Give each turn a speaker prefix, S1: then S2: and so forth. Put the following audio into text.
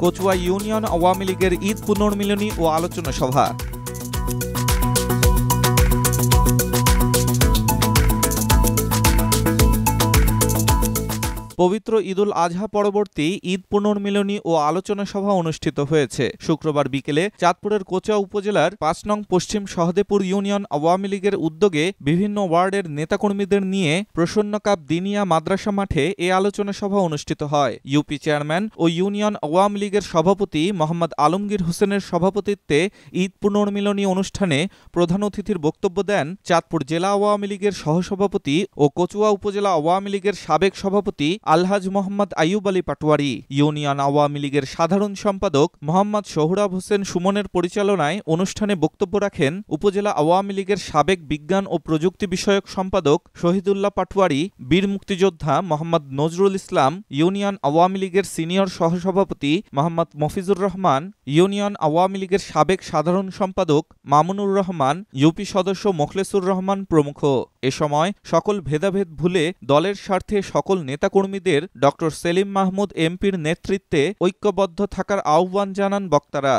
S1: Kachua union Awami লীগের ঈদ পুনর্মিলনী ও আলোচনা সভা। পবিত্র ঈদুল আজহা পরবর্তী ঈদ পুনর্মিলনী ও আলোচনা সভা অনুষ্ঠিত হয়েছে। শুক্রবার বিকেলে চাঁদপুরের কোচা উপজেলার ৫ নং পশ্চিম সহদেপুর ইউনিয়ন আওয়ামী লীগের উদ্যোগে বিভিন্ন ওয়ার্ডের নেতাকর্মীদের নিয়ে প্রসন্ন কাপ দিনিয়া মাদ্রাসা মাঠে এ আলোচনা সভা অনুষ্ঠিত হয়। ইউপি চেয়ারম্যান ও ইউনিয়ন আওয়ামী লীগের সভাপতি মোহাম্মদ আলমগীর হোসেনের সভাপতিত্বে ঈদ পুনর্মিলনী অনুষ্ঠানে প্রধান অতিথির বক্তব্য দেন চাঁদপুর জেলা আওয়ামী লীগের সহসভাপতি ও কচুয়া উপজেলা আওয়ামী লীগের সাবেক সভাপতি আলহাজ মোহাম্মদ আইয়ুব আলী পাটোয়ারি। ইউনিয়ন আওয়ামী লীগের সাধারণ সম্পাদক মোহাম্মদ সোহরাব হোসেন সুমনের পরিচালনায় অনুষ্ঠানে বক্তব্য রাখেন উপজেলা আওয়ামী লীগের সাবেক বিজ্ঞান ও প্রযুক্তি বিষয়ক সম্পাদক শহীদুল্লাহ পাটোয়ারি, বীর মুক্তিযোদ্ধা মোহাম্মদ নজরুল ইসলাম, ইউনিয়ন আওয়ামী লীগের সিনিয়র সহসভাপতি মোহাম্মদ মফিজুর রহমান, ইউনিয়ন আওয়ামী লীগের সাবেক সাধারণ সম্পাদক মামুনুর রহমান, ইউপি সদস্য মোখলেসুর রহমান প্রমুখ। এ সময় সকল ভেদাভেদ ভুলে দলের স্বার্থে সকল নেতাকর্মীদের ড. সেলিম মাহমুদ এমপির নেতৃত্বে ঐক্যবদ্ধ থাকার আহ্বান জানান বক্তারা।